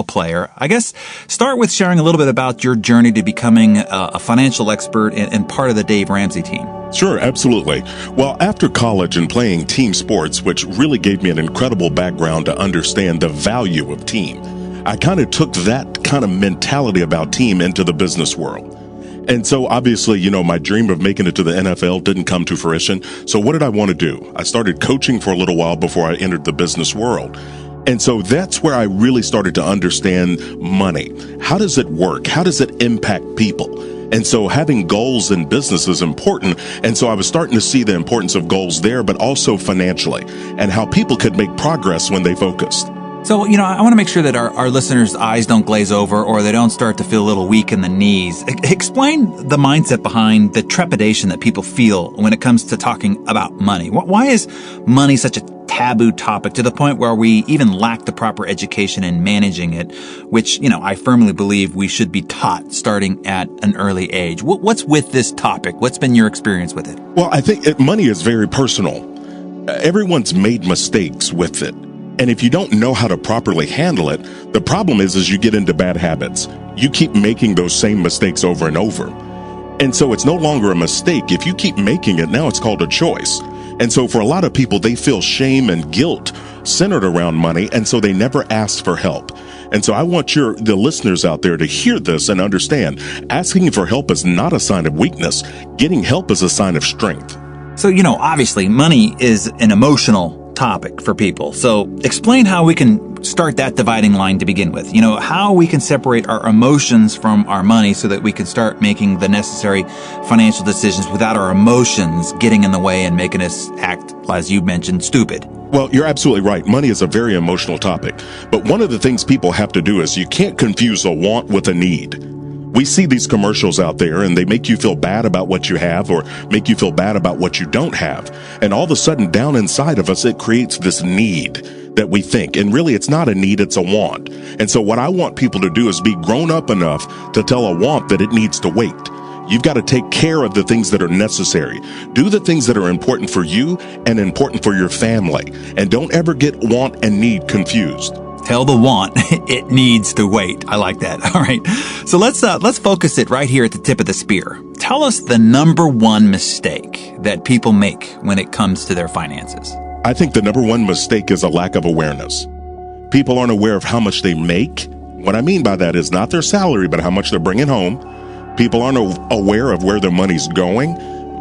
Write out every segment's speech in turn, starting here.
player. I guess start with sharing a little bit about your journey to becoming a financial expert and part of the Dave Ramsey team. Sure, absolutely. Well, after college and playing team sports, which really gave me an incredible background to understand the value of team, I kind of took that kind of mentality about team into the business world. And so obviously, my dream of making it to the NFL didn't come to fruition. So what did I want to do? I started coaching for a little while before I entered the business world. And so that's where I really started to understand money. How does it work? How does it impact people? And so having goals in business is important. And so I was starting to see the importance of goals there, but also financially, and how people could make progress when they focused. So, I want to make sure that our listeners' eyes don't glaze over or they don't start to feel a little weak in the knees. Explain the mindset behind the trepidation that people feel when it comes to talking about money. Why is money such a taboo topic to the point where we even lack the proper education in managing it, which, I firmly believe we should be taught starting at an early age. What's with this topic? What's been your experience with it? Well, I think money is very personal. Everyone's made mistakes with it. And if you don't know how to properly handle it, the problem is you get into bad habits. You keep making those same mistakes over and over. And so it's no longer a mistake. If you keep making it, now it's called a choice. And so for a lot of people, they feel shame and guilt centered around money, and so they never ask for help. And so I want the listeners out there to hear this and understand, asking for help is not a sign of weakness. Getting help is a sign of strength. So, obviously money is an emotional topic for people. So explain how we can start that dividing line to begin with. How we can separate our emotions from our money so that we can start making the necessary financial decisions without our emotions getting in the way and making us act, as you mentioned, stupid. Well, you're absolutely right. Money is a very emotional topic. But one of the things people have to do is you can't confuse a want with a need. We see these commercials out there and they make you feel bad about what you have or make you feel bad about what you don't have. And all of a sudden down inside of us, it creates this need that we think. And really, it's not a need, it's a want. And so what I want people to do is be grown up enough to tell a want that it needs to wait. You've got to take care of the things that are necessary. Do the things that are important for you and important for your family. And don't ever get want and need confused. Tell the want it needs to wait. I like that. All right. So let's focus it right here at the tip of the spear. Tell us the number one mistake that people make when it comes to their finances. I think the number one mistake is a lack of awareness. People aren't aware of how much they make. What I mean by that is not their salary, but how much they're bringing home. People aren't aware of where their money's going,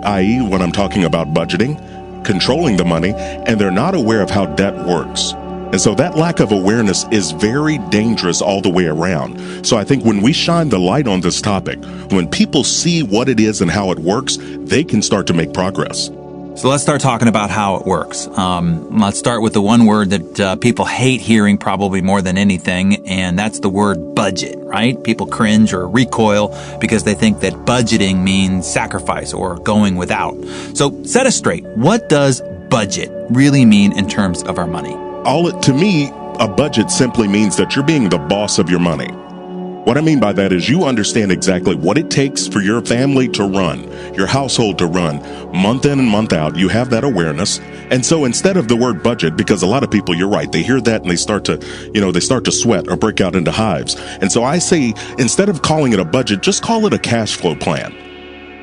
i.e. when I'm talking about budgeting, controlling the money, and they're not aware of how debt works. And so that lack of awareness is very dangerous all the way around. So I think when we shine the light on this topic, when people see what it is and how it works, they can start to make progress. So let's start talking about how it works. Let's start with the one word that people hate hearing probably more than anything, and that's the word budget, right? People cringe or recoil because they think that budgeting means sacrifice or going without. So set us straight. What does budget really mean in terms of our money? To me, a budget simply means that you're being the boss of your money. What I mean by that is you understand exactly what it takes for your family to run, your household to run, month in and month out. You have that awareness. And so instead of the word budget, because a lot of people, you're right, they hear that and they start to sweat or break out into hives. And so I say, instead of calling it a budget, just call it a cash flow plan.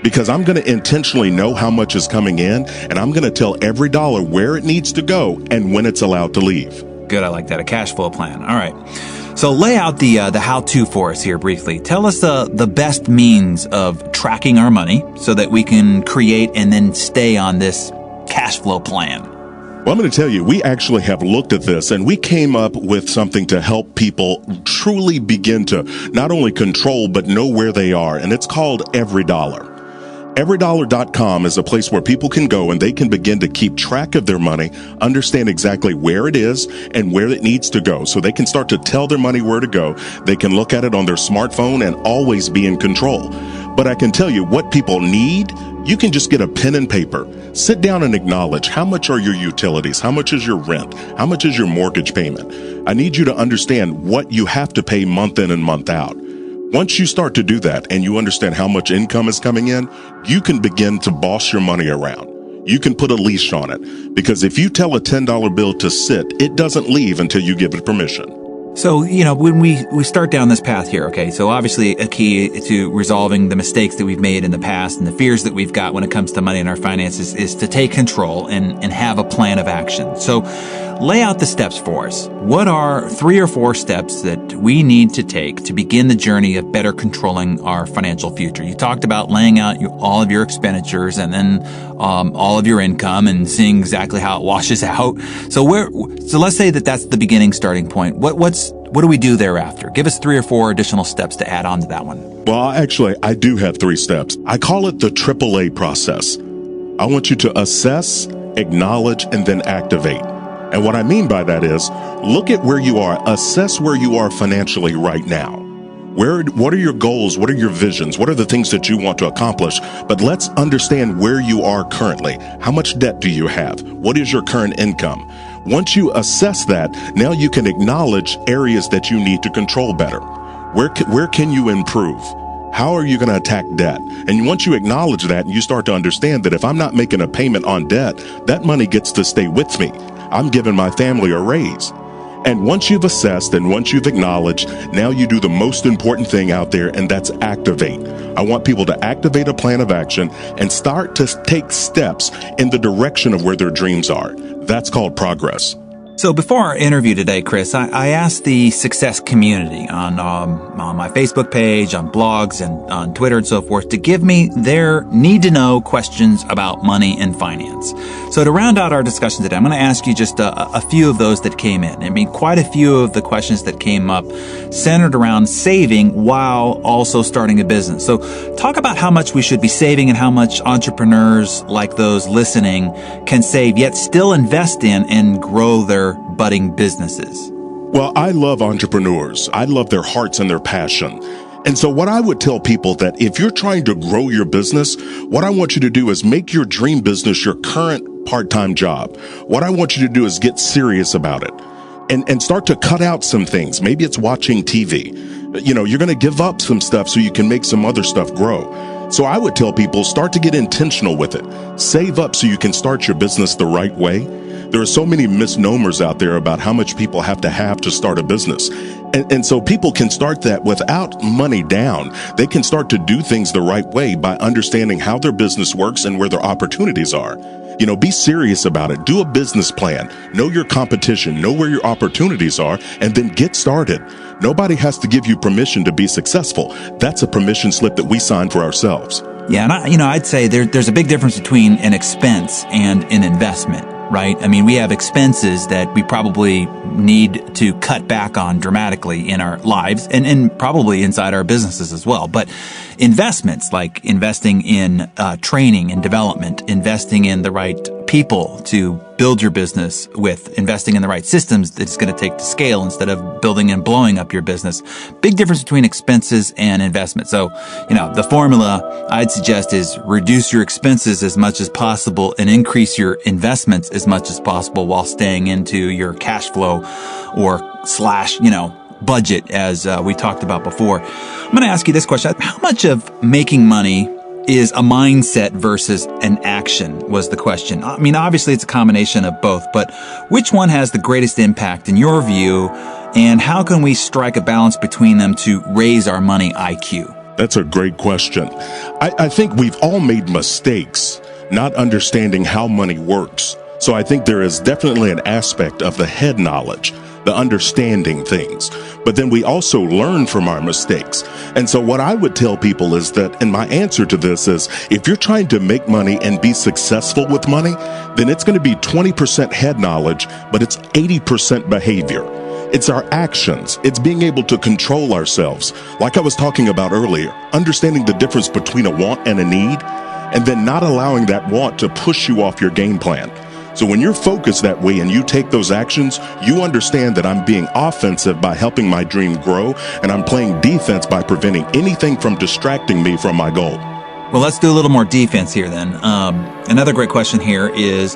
Because I'm going to intentionally know how much is coming in, and I'm going to tell every dollar where it needs to go and when it's allowed to leave. Good. I like that. A cash flow plan. All right. So lay out the how-to for us here briefly. Tell us the best means of tracking our money so that we can create and then stay on this cash flow plan. Well, I'm going to tell you, we actually have looked at this and we came up with something to help people truly begin to not only control, but know where they are. And it's called Every Dollar. Everydollar.com is a place where people can go and they can begin to keep track of their money, understand exactly where it is and where it needs to go. So they can start to tell their money where to go. They can look at it on their smartphone and always be in control. But I can tell you what people need. You can just get a pen and paper, sit down and acknowledge how much are your utilities, how much is your rent, how much is your mortgage payment. I need you to understand what you have to pay month in and month out. Once you start to do that and you understand how much income is coming in, you can begin to boss your money around. You can put a leash on it, because if you tell a $10 bill to sit, it doesn't leave until you give it permission. So, when we start down this path here, okay, so obviously a key to resolving the mistakes that we've made in the past and the fears that we've got when it comes to money and our finances is to take control and have a plan of action. So lay out the steps for us. What are 3 or 4 steps that we need to take to begin the journey of better controlling our financial future? You talked about laying out all of your expenditures and then all of your income and seeing exactly how it washes out. So let's say that's the beginning starting point. What do we do thereafter? Give us 3 or 4 additional steps to add on to that one. Well, actually, I do have 3 steps. I call it the AAA process. I want you to assess, acknowledge, and then activate. And what I mean by that is, look at where you are, assess where you are financially right now. What are your goals? What are your visions? What are the things that you want to accomplish? But let's understand where you are currently. How much debt do you have? What is your current income? Once you assess that, now you can acknowledge areas that you need to control better. Where can you improve? How are you going to attack debt? And once you acknowledge that and you start to understand that if I'm not making a payment on debt, that money gets to stay with me. I'm giving my family a raise. And once you've assessed and once you've acknowledged, now you do the most important thing out there, and that's activate. I want people to activate a plan of action and start to take steps in the direction of where their dreams are. That's called progress. So before our interview today, Chris, I asked the success community on my Facebook page, on blogs, and on Twitter and so forth to give me their need-to-know questions about money and finance. So to round out our discussion today, I'm going to ask you just a few of those that came in. I mean, quite a few of the questions that came up centered around saving while also starting a business. So talk about how much we should be saving and how much entrepreneurs like those listening can save, yet still invest in and grow their budding businesses. Well, I love entrepreneurs. I love their hearts and their passion. And so what I would tell people that if you're trying to grow your business, what I want you to do is make your dream business your current part-time job. What I want you to do is get serious about it and start to cut out some things. Maybe it's watching TV. You're going to give up some stuff so you can make some other stuff grow. So I would tell people, start to get intentional with it. Save up so you can start your business the right way. There are so many misnomers out there about how much people have to start a business. And so people can start that without money down. They can start to do things the right way by understanding how their business works and where their opportunities are. Be serious about it. Do a business plan. Know your competition. Know where your opportunities are, and then get started. Nobody has to give you permission to be successful. That's a permission slip that we sign for ourselves. Yeah, and I'd say there's a big difference between an expense and an investment. Right? I mean, we have expenses that we probably need to cut back on dramatically in our lives and probably inside our businesses as well. But investments like investing in training and development, investing in the right people to build your business with, investing in the right systems that it's going to take to scale instead of building and blowing up your business. Big difference between expenses and investment. So, the formula I'd suggest is reduce your expenses as much as possible and increase your investments as much as possible while staying into your cash flow or / budget, as we talked about before. I'm going to ask you this question. How much of making money is a mindset versus an action was the question. I mean, obviously it's a combination of both, but which one has the greatest impact in your view, and how can we strike a balance between them to raise our money IQ? That's a great question. I think we've all made mistakes not understanding how money works. So I think there is definitely an aspect of the head knowledge, the understanding things, but then we also learn from our mistakes. And so what I would tell people is that, and my answer to this is, if you're trying to make money and be successful with money, then it's going to be 20% head knowledge, but it's 80% behavior. It's our actions. It's being able to control ourselves. Like I was talking about earlier, understanding the difference between a want and a need, and then not allowing that want to push you off your game plan. So when you're focused that way and you take those actions, you understand that I'm being offensive by helping my dream grow, and I'm playing defense by preventing anything from distracting me from my goal. Well, let's do a little more defense here then. Another great question here is,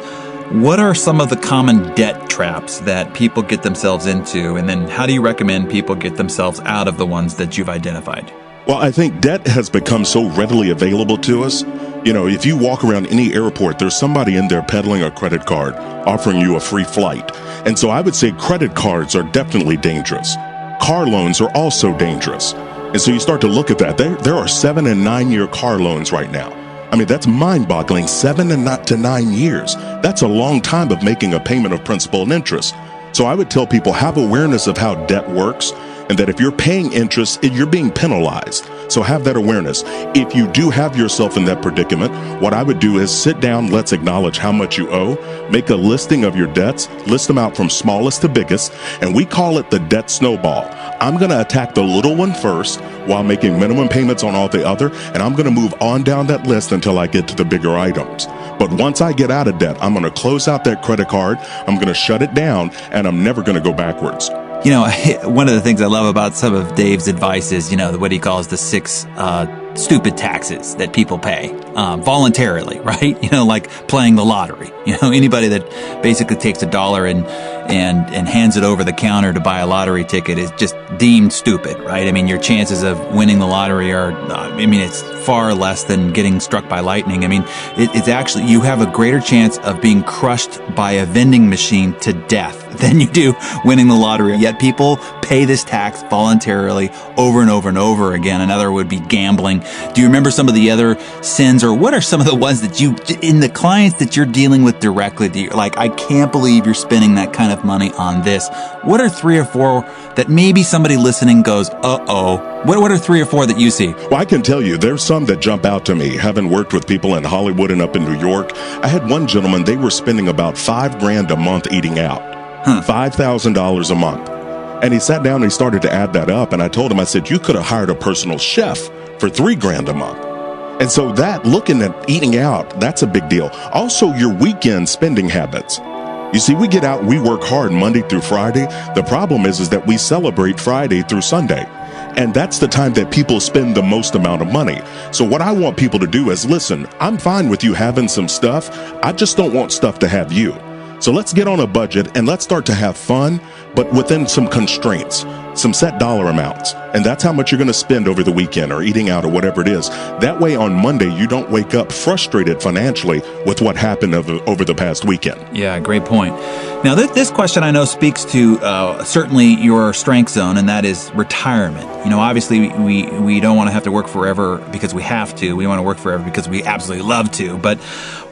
what are some of the common debt traps that people get themselves into? And then how do you recommend people get themselves out of the ones that you've identified? Well, I think debt has become so readily available to us. If you walk around any airport, there's somebody in there peddling a credit card, offering you a free flight. And so I would say credit cards are definitely dangerous. Car loans are also dangerous. And so you start to look at that. There are 7 and 9 year car loans right now. I mean, that's mind-boggling. 7 to 9 years. That's a long time of making a payment of principal and interest. So I would tell people, have awareness of how debt works, and that if you're paying interest, you're being penalized. So have that awareness. If you do have yourself in that predicament, what I would do is sit down, let's acknowledge how much you owe, make a listing of your debts, list them out from smallest to biggest, and we call it the debt snowball. I'm going to attack the little one first while making minimum payments on all the other, and I'm going to move on down that list until I get to the bigger items. But once I get out of debt, I'm going to close out that credit card, I'm going to shut it down, and I'm never going to go backwards. You know, one of the things I love about some of Dave's advice is, you know, what he calls the 6 stupid taxes that people pay voluntarily, right? You know, like playing the lottery. You know, anybody that basically takes $1 and hands it over the counter to buy a lottery ticket is just deemed stupid, right? I mean, your chances of winning the lottery are, it's far less than getting struck by lightning. I mean, it's actually, you have a greater chance of being crushed by a vending machine to death than you do winning the lottery. Yet people pay this tax voluntarily over and over and over again. Another would be gambling. Do you remember some of the other sins, or what are some of the ones that you, in the clients that you're dealing with directly, that you're like, I can't believe you're spending that kind of money on this? What are 3 or 4 that maybe somebody listening goes, uh-oh? What are 3 or 4 that you see? Well, I can tell you, there's some that jump out to me. Having worked with people in Hollywood and up in New York, I had one gentleman, they were spending about $5,000 a month eating out. $5,000 a month. And he sat down and he started to add that up. And I told him, I said, you could have hired a personal chef for $3,000 a month. And so that, looking at eating out, that's a big deal. Also, your weekend spending habits. You see, we get out, we work hard Monday through Friday. The problem is that we celebrate Friday through Sunday. And that's the time that people spend the most amount of money. So what I want people to do is, listen, I'm fine with you having some stuff. I just don't want stuff to have you. So let's get on a budget and let's start to have fun, but within some constraints, some set dollar amounts. And that's how much you're going to spend over the weekend or eating out or whatever it is. That way on Monday, you don't wake up frustrated financially with what happened over the past weekend. Yeah, great point. Now, this question I know speaks to certainly your strength zone, and that is retirement. You know, obviously we don't want to have to work forever because we have to. We want to work forever because we absolutely love to. But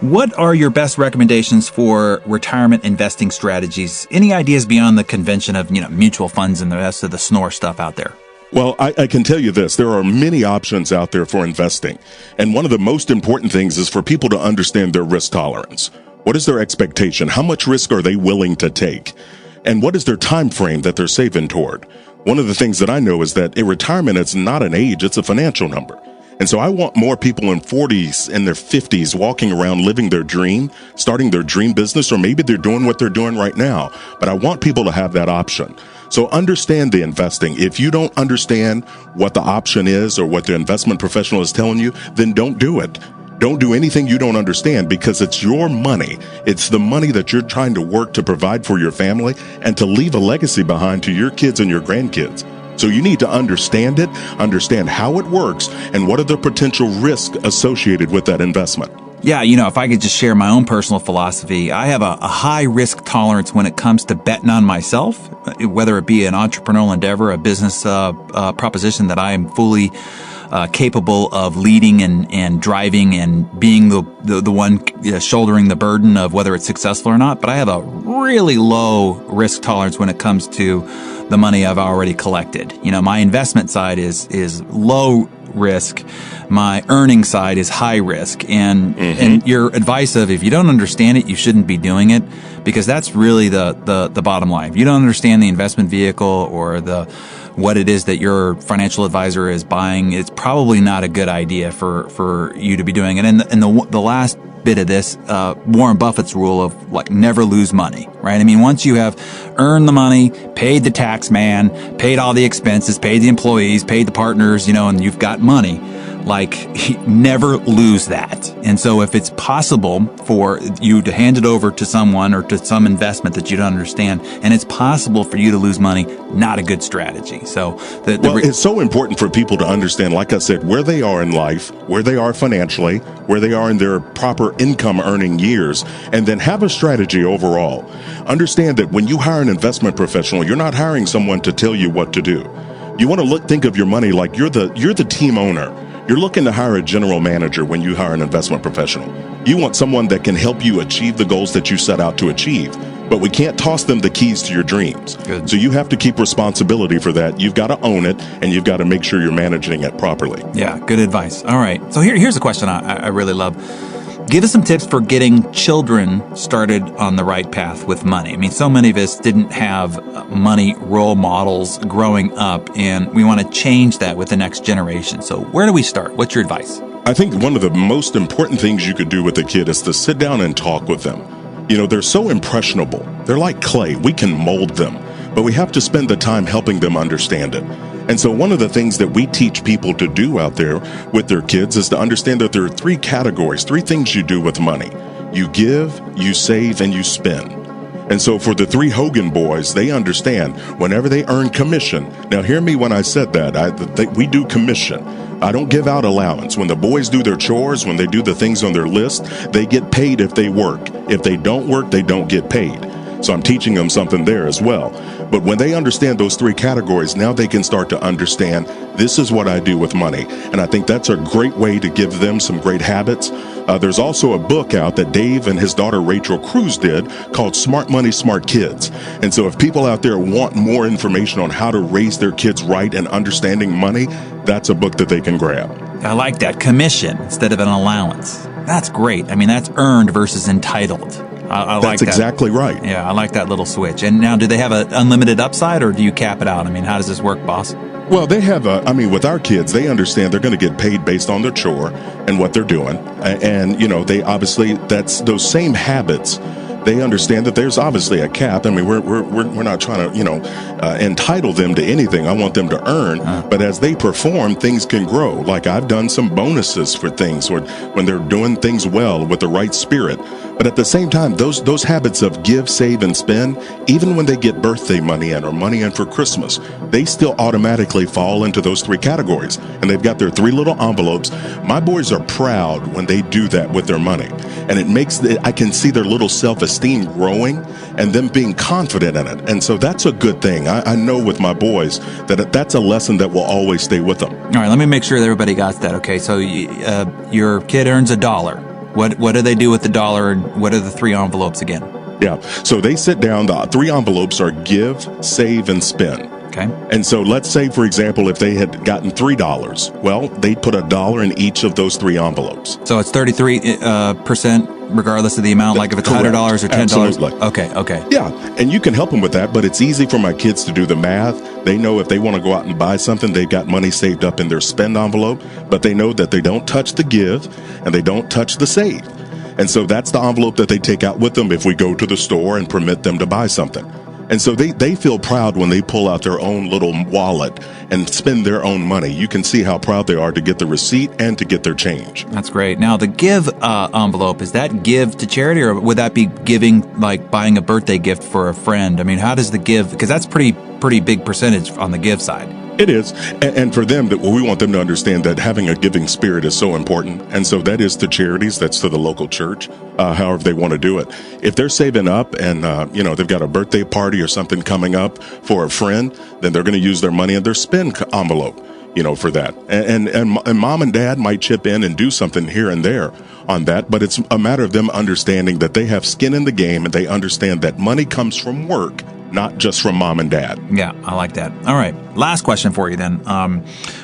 what are your best recommendations for retirement investing strategies? Any ideas beyond the convention of, mutual funds and the rest of the snore stuff out there? Well, I can tell you this. There are many options out there for investing. And one of the most important things is for people to understand their risk tolerance. What is their expectation? How much risk are they willing to take? And what is their time frame that they're saving toward? One of the things that I know is that in retirement, it's not an age, it's a financial number. And so I want more people in 40s and their 50s walking around living their dream, starting their dream business, or maybe they're doing what they're doing right now. But I want people to have that option. So understand the investing. If you don't understand what the option is or what the investment professional is telling you, then don't do it. Don't do anything you don't understand, because it's your money. It's the money that you're trying to work to provide for your family and to leave a legacy behind to your kids and your grandkids. So you need to understand it, understand how it works, and what are the potential risks associated with that investment. Yeah, if I could just share my own personal philosophy, I have a high risk tolerance when it comes to betting on myself, whether it be an entrepreneurial endeavor, a business proposition that I am fully capable of leading and driving and being the one shouldering the burden of whether it's successful or not. But I have a really low risk tolerance when it comes to the money I've already collected. My investment side is low risk. My earning side is high risk. And your advice of, if you don't understand it, you shouldn't be doing it, because that's really the bottom line. If you don't understand the investment vehicle or what it is that your financial advisor is buying, it's probably not a good idea for you to be doing it. And the last bit of this, Warren Buffett's rule of never lose money, right? I mean, once you have earned the money, paid the tax man, paid all the expenses, paid the employees, paid the partners, and you've got money, never lose that. And so if it's possible for you to hand it over to someone or to some investment that you don't understand, and it's possible for you to lose money, not a good strategy. So it's so important for people to understand, like I said, where they are in life, where they are financially, where they are in their proper income earning years, and then have a strategy overall. Understand that when you hire an investment professional, you're not hiring someone to tell you what to do. You want to think of your money like you're the team owner. You're looking to hire a general manager when you hire an investment professional. You want someone that can help you achieve the goals that you set out to achieve. But we can't toss them the keys to your dreams. Good. So you have to keep responsibility for that. You've got to own it, and you've got to make sure you're managing it properly. Yeah, good advice. All right. So here's a question I really love. Give us some tips for getting children started on the right path with money. I mean, so many of us didn't have money role models growing up, and we want to change that with the next generation. So where do we start? What's your advice? I think one of the most important things you could do with a kid is to sit down and talk with them. You know, they're so impressionable. They're like clay. We can mold them, but we have to spend the time helping them understand it. And so one of the things that we teach people to do out there with their kids is to understand that there are three categories, three things you do with money. You give, you save, and you spend. And so for the three Hogan boys, they understand whenever they earn commission. Now, hear me when I said that. We do commission. I don't give out allowance. When the boys do their chores, when they do the things on their list, they get paid if they work. If they don't work, they don't get paid. So I'm teaching them something there as well. But when they understand those three categories, now they can start to understand this is what I do with money. And I think that's a great way to give them some great habits. There's also a book out that Dave and his daughter Rachel Cruz did called Smart Money, Smart Kids. And so if people out there want more information on how to raise their kids right and understanding money, that's a book that they can grab. I like that. Commission instead of an allowance. That's great. I mean, that's earned versus entitled. I like that. That's exactly right. Yeah, I like that little switch. And now, do they have an unlimited upside, or do you cap it out? I mean, how does this work, boss? Well, they have with our kids, they understand they're going to get paid based on their chore and what they're doing. And, they obviously, that's those same habits. They understand that there's obviously a cap. I mean, we're not trying to, entitle them to anything. I want them to earn. But as they perform, things can grow. Like I've done some bonuses for things when they're doing things well with the right spirit. But at the same time, those habits of give, save, and spend, even when they get birthday money in or money in for Christmas, they still automatically fall into those three categories. And they've got their three little envelopes. My boys are proud when they do that with their money. And it makes I can see their little self-esteem growing and them being confident in it. And so that's a good thing. I know with my boys that's a lesson that will always stay with them. All right, let me make sure that everybody got that. Okay, so your kid earns $1. What do they do with the $1, and what are the three envelopes again? Yeah, so they sit down. The three envelopes are give, save, and spend. Okay. And so let's say, for example, if they had gotten $3, well, they put $1 in each of those three envelopes. So it's 33% regardless of the amount, like if it's Correct. $100 or $10. Absolutely. Okay. Yeah, and you can help them with that, but it's easy for my kids to do the math. They know if they want to go out and buy something, they've got money saved up in their spend envelope, but they know that they don't touch the give and they don't touch the save. And so that's the envelope that they take out with them if we go to the store and permit them to buy something. And so they feel proud when they pull out their own little wallet and spend their own money. You can see how proud they are to get the receipt and to get their change. That's great. Now, the give envelope, is that give to charity, or would that be giving, like buying a birthday gift for a friend? I mean, how does the give, because that's pretty big percentage on the give side. It is. And for them, we want them to understand that having a giving spirit is so important. And so that is to charities. That's to the local church, however they want to do it. If they're saving up and, they've got a birthday party or something coming up for a friend, then they're going to use their money in their spend envelope, for that. And mom and dad might chip in and do something here and there on that. But it's a matter of them understanding that they have skin in the game and they understand that money comes from work, not just from mom and dad. Yeah, I like that. All right, last question for you then.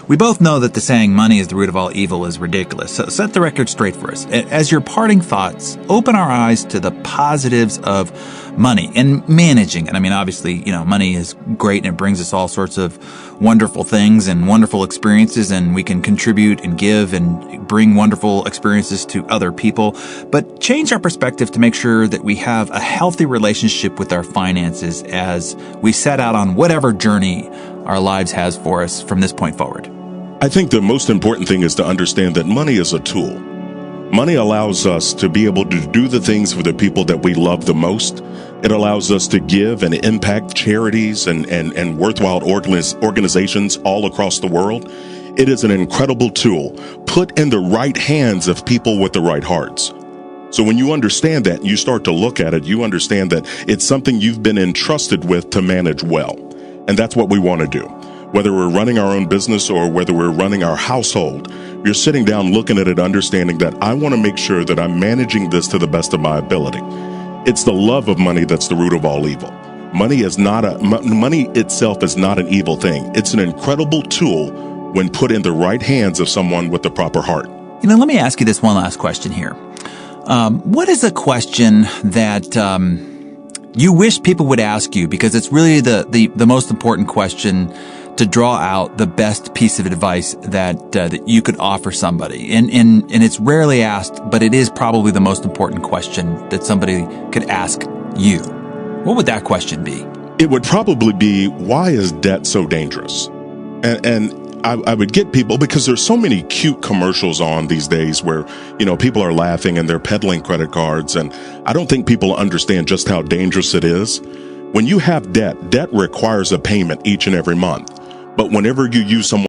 We both know that the saying money is the root of all evil is ridiculous. So set the record straight for us. As your parting thoughts, open our eyes to the positives of money and managing it. I mean, obviously, money is great and it brings us all sorts of wonderful things and wonderful experiences, and we can contribute and give and bring wonderful experiences to other people. But change our perspective to make sure that we have a healthy relationship with our finances as we set out on whatever journey our lives has for us from this point forward. I think the most important thing is to understand that money is a tool. Money allows us to be able to do the things for the people that we love the most. It allows us to give and impact charities and worthwhile organizations all across the world. It is an incredible tool put in the right hands of people with the right hearts. So when you understand that, you start to look at it, you understand that it's something you've been entrusted with to manage well. And that's what we want to do. Whether we're running our own business or whether we're running our household, you're sitting down looking at it, understanding that I want to make sure that I'm managing this to the best of my ability. It's the love of money that's the root of all evil. Money itself is not an evil thing. It's an incredible tool when put in the right hands of someone with the proper heart. Let me ask you this one last question here. What is a question that you wish people would ask you, because it's really the most important question to draw out the best piece of advice that you could offer somebody? And it's rarely asked, but it is probably the most important question that somebody could ask you. What would that question be? It would probably be, why is debt so dangerous? And I would get people, because there's so many cute commercials on these days where, people are laughing and they're peddling credit cards. And I don't think people understand just how dangerous it is. When you have debt requires a payment each and every month. But whenever you use someone